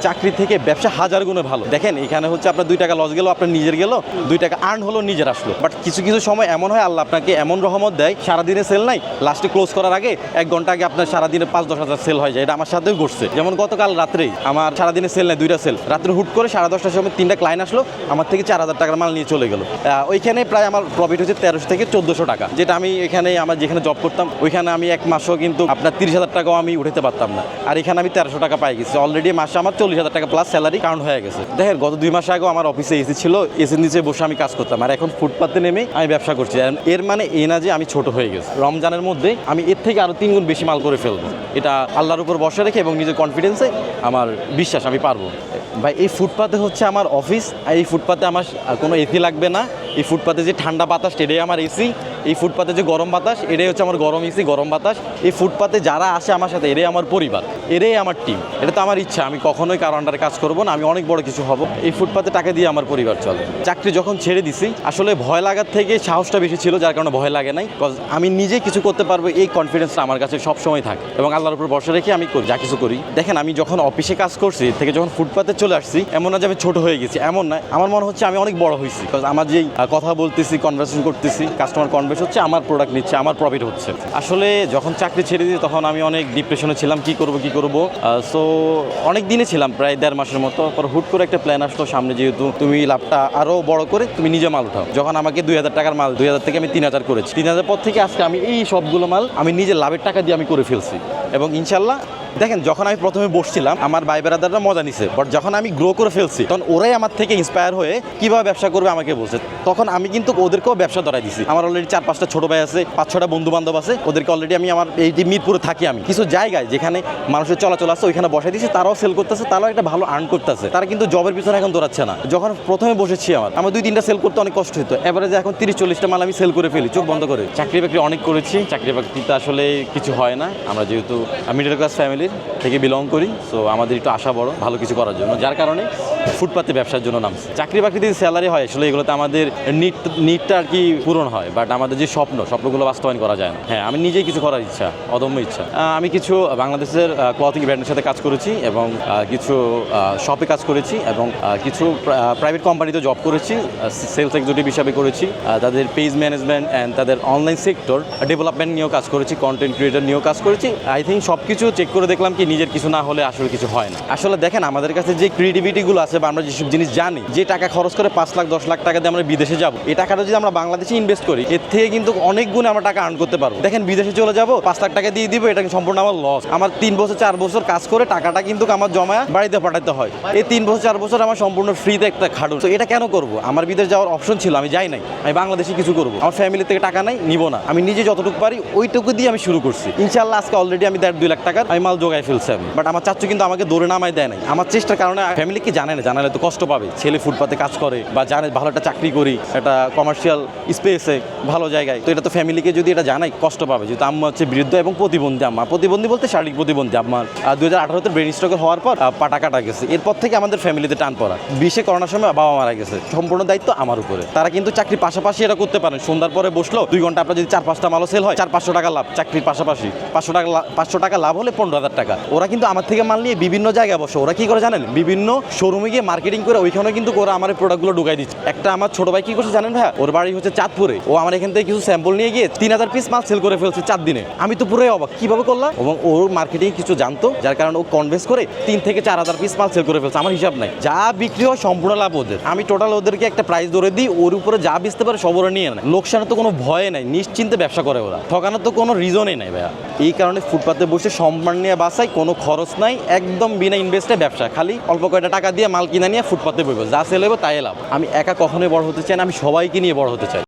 চাকরি থেকে ব্যবসা হাজার গুণে ভালো। দেখেন এখানে হচ্ছে আপনার 2 টাকা লস গেল, আপনার নিজের গেল, 2 টাকা আর্ন হলো, নিজের আসলো। বাট কিছু কিছু সময় এমন হয় আল্লাহ আপনাকে এমন রহমত দেয়, সারাদিনে সেল নাই, লাস্টে ক্লোজ করার আগে 1 ঘন্টা আগে আপনার সারাদিনে 5-10 হাজার সেল হয়ে যায়। এটা আমার সাথেও ঘটছে। যেমন গতকাল রাত্রেই আমার সারাদিনে সেল নাই, 2টা সেল। রাত্রে হুট করে 10:30টার সময় 3টা ক্লায়েন্ট আসলো, আমার থেকে 4,000 টাকার মাল নিয়ে চলে গেল। ওইখানে প্রায় আমার প্রফিট হচ্ছে 1300 থেকে 1400 টাকা, যেটা আমি এখানে আমার যেখানে জব করতাম ওইখানে আমি এক মাসও কিন্তু আপনার 30,000 টাকাও আমি উঠাতে পারতাম না। আর এখানে আমি 1300 টাকা পাই গেছি। অলরেডি মাসে আমার 40,000 টাকা প্লাস স্যালারি কাউন্ট হয়ে গেছে। দেখেন গত 2 মাস আগেও আমার অফিসে এসি ছিল, এসির নিচে বসে আমি কাজ করতাম, আর এখন ফুটপাতে নেমে আমি ব্যবসা করছি। এর মানে এই না যে আমি ছোট হয়ে গেছি। রমজানের মধ্যে আমি এর থেকে আরও 3 গুণ বেশি মাল করে ফেলবো। এটা আল্লাহর উপর ভরসা রেখে এবং নিজের কনফিডেন্সে আমার বিশ্বাস আমি পারবো। ভাই এই ফুটপাতে হচ্ছে আমার অফিস, আর এই ফুটপাতে আমার কোনো এসি লাগবে না। এই ফুটপাতে যে ঠান্ডা বাতাস এটাই আমার এসি, এই ফুটপাতে যে গরম বাতাস এটাই হচ্ছে আমার গরম এসি, গরম বাতাস। এই ফুটপাতে যারা আসে আমার সাথে এরাই আমার পরিবার, এরাই আমার টিম। এটা তো আমার ইচ্ছা, আমি কখনোই কারো আন্ডারে কাজ করবো না, আমি অনেক বড় কিছু হব। এই ফুটপাতে টাকা দিয়ে আমার পরিবার চলে। চাকরি যখন ছেড়ে দিছি আসলে ভয় লাগার থেকে সাহসটা বেশি ছিল, যার কারণে ভয় লাগে নাই। বিকজ আমি নিজে কিছু করতে পারবো এই কনফিডেন্সটা আমার কাছে সবসময় থাকে এবং আল্লাহর উপর ভরসা রেখে আমি যা কিছু করি। দেখেন আমি যখন অফিসে কাজ করছি থেকে যখন ফুটপাতে চলে আসছি, এমন না যে আমি ছোট হয়ে গেছি, এমন না। আমার মনে হচ্ছে আমি অনেক বড় হয়েছি। বিকজ আমার যেই কথা বলতেছি, কনভারসেশন করতেছি, কাস্টমার কনভার্স হচ্ছে, আমার প্রোডাক্ট নিচ্ছে, আমার প্রফিট হচ্ছে। আসলে যখন চাকরি ছেড়ে দিই তখন আমি অনেক ডিপ্রেশনে ছিলাম, কি করব। সো অনেক দিনে ছিলাম, প্রায় 1.5 মাসের মতো। পর হুট করে একটা প্ল্যান আসলো সামনে, যেহেতু তুমি লাভটা আরও বড় করে তুমি নিজে মাল উঠাও। যখন আমাকে 2,000 টাকার মাল, 2,000 থেকে আমি 3,000 করেছি। 3,000 পর থেকে আজকে আমি এই সবগুলো মাল আমি নিজের লাভের টাকা দিয়ে আমি করে ফেলছি এবং ইনশাল্লাহ। দেখেন যখন আমি প্রথমে বসছিলাম আমার ভাই ব্রাদাররা মজা নিছে, বাট যখন আমি গ্রো করে ফেলছি তখন ওরাই আমার থেকে ইন্সপায়ার হয়ে কীভাবে ব্যবসা করবে আমাকে বলছে। তখন আমি কিন্তু ওদেরকেও ব্যবসা ধরাই দিছি। আমার অলরেডি 4-5টা ছোটো ভাই আছে, 5-6টা বন্ধু বান্ধব আছে, ওদেরকে অলরেডি আমি আমার এই যে মিরপুরে থাকি আমি কিছু জায়গায় যেখানে মানুষের চলাচল আছে ওইখানে বসাই দিয়েছি, তারাও সেল করতেছে, তারাও একটা ভালো আর্ন করতেছে। তারা কিন্তু জবের পিছনে এখন দৌড়াচ্ছে না। যখন প্রথমে বসেছি আমার 2-3টা সেল করতে অনেক কষ্ট হতো, এবারে যে এখন 30-40টা মাল আমি সেল করে ফেলি চোখ বন্ধ করে। চাকরি বাকরি অনেক করেছি, চাকরি বাকরিতে আসলে কিছু হয় না। আমরা যেহেতু মিডল ক্লাস ফ্যামিলির থেকে বিলং করি, সো আমাদের একটু আশা বড় ভালো কিছু করার জন্য, যার কারণে ফুটপাতে ব্যবসার জন্য নামছি। চাকরি বাকরিতে স্যালারি হয় আসলে এগুলোতে আমাদের নিডটা আর কি পূরণ হয়, বাট আমাদের যে স্বপ্নগুলো বাস্তবায়ন করা যায় না। হ্যাঁ, আমি নিজেই কিছু করার ইচ্ছা, অদম্য ইচ্ছা। আমি কিছু বাংলাদেশের ক্লথিং ব্র্যান্ডের সাথে কাজ করেছি এবং কিছু শপে কাজ করেছি এবং কিছু প্রাইভেট কোম্পানিতে জব করেছি, সেলস এক্সিকিউটিভ হিসাবে করেছি। তাদের পেজ ম্যানেজমেন্ট অ্যান্ড তাদের অনলাইন সেক্টর ডেভেলপমেন্ট নিয়েও কাজ করেছি, কন্টেন্ট ক্রিয়েটর নিয়েও কাজ করেছি। আই থিঙ্ক সব কিছু চেক করে দেখলাম কি নিজের কিছু না হলে আসলে কিছু হয় না। আসলে দেখেন আমাদের কাছে যে ক্রিয়েটিভিটিগুলো আছে বা আমরা যেসব জিনিস জানি, যে টাকা খরচ করে 5 লাখ 10 লাখ টাকা দিয়ে আমরা বিদেশে যাবো, এই টাকাটা যদি আমরা বাংলাদেশে ইনভেস্ট করি এর থেকে কিন্তু অনেক গুণে আমরা টাকা আর্ন করতে পারবো। দেখেন বিদেশে চলে যাবো 5 লাখ টাকা দিয়ে দিব, এটা সম্পূর্ণ আমার লস। আমার 3 বছর 4 বছর কাজ করে টাকাটা কিন্তু আমার জমা বাড়িতে পাঠাতে হয়। এই 3 বছর 4 বছর আমার সম্পূর্ণ ফ্রিতে একটা খাটুন। তো এটা কেন করবো? আমার বিদেশ যাওয়ার অপশন ছিল, আমি যাই নাই, আমি বাংলাদেশে কিছু করবো। আমার ফ্যামিলি থেকে টাকা নাই, নিব না, আমি নিজে যতটুকু পারি ওইটুকু দিয়ে আমি শুরু করছি। ইনশাআল্লাহ আজকে অলরেডি আমি 1.5-2 লাখ টাকার আমি মাল জোগাই ফেলছি আমি। বাট আমার চাচ্চু কিন্তু আমাকে দৌড়ে নামাই দেয় নাই। আমার চেষ্টার কারণে ফ্যামিলি কি জানে না, জানালে তো কষ্ট পাবে। ছেলে ফুটপাতে কাজ করে বা জানে ভালো একটা চাকরি করি একটা কমার্শিয়াল স্পেসে ভালো জায়গায়, তো এটা তো ফ্যামিলিকে যদি এটা জানাই কষ্ট পাবে। যেহেতু আম্মা হচ্ছে বৃদ্ধ এবং প্রতিবন্ধী আম্মা, প্রতিবন্ধী বলতে শারীরিক প্রতিবন্ধী। আমার 2018-তে ব্রেন স্ট্রোক হওয়ার পর পাটা কাটা গেছে। এরপর থেকে আমাদের ফ্যামিলিতে টান পড়া। 20-এ করোনার সময় বাবা মারা গেছে, সম্পূর্ণ দায়িত্ব আমার উপরে। তারা কিন্তু চাকরির পাশাপাশি এটা করতে পারেন। সন্ধ্যার পরে বসলো 2 ঘন্টা, আপনার যদি 4-5টা মালও সেল হয় 400-500 টাকা লাভ। চাকরির পাশাপাশি 500 টাকা লাভ হলে 15,000 টাকা। ওরা কিন্তু আমার থেকে মাল নিয়ে বিভিন্ন জায়গায় বসে। ওরা কি করে জানেন? বিভিন্ন শোরুমে গিয়ে মার্কেটিং করে ওইখানে কিন্তু ওরা আমার প্রোডাক্টগুলো ঢুকাই দিচ্ছে। একটা আমার ছোট ভাই কি করছে জানেন ভাইয়া? ওর বাড়ি হচ্ছে চাঁদপুরে। ও আমার এখান থেকে কিছু স্যাম্পল নিয়ে গিয়ে 3,000 পিস মাল সেল করে ফেলছে 4 দিনে। আমি তো পুরোই অবাক, কিভাবে করলাম? এবং ওর মার্কেটিং কিছু জানতো, যার কারণে ও কনভিন্স করে 3 থেকে 4,000 পিস মাল সেল করে ফেলছে। আমার হিসাব নাই, যা বিক্রি হয় সম্পূর্ণ লাভ ওদের। আমি টোটাল ওদেরকে একটা প্রাইস ধরে দিই, ওর উপরে যা বেচতে পারে সব ওরা নিয়ে নেয়। লোকসানের তো কোনো ভয়ে নাই, নিশ্চিন্তে ব্যবসা করে ওরা। ঠকানোর তো কোনো রিজনই নাই ভাইয়া। এই কারণে ফুটপাতে বসে সম্মান নিয়ে বাসায়, কোনো খরচ নাই, একদম বিনা ইনভেস্টে ব্যবসা। খালি অল্প কয়টা টাকা দিয়ে মাল কিনা নিয়ে ফুটপাতে বসবো, যা সেল হবে তাই লাভ। আমি একা কখনোই বড় হতে চাই না, আমি সবাইকে নিয়ে বড় হতে চাই।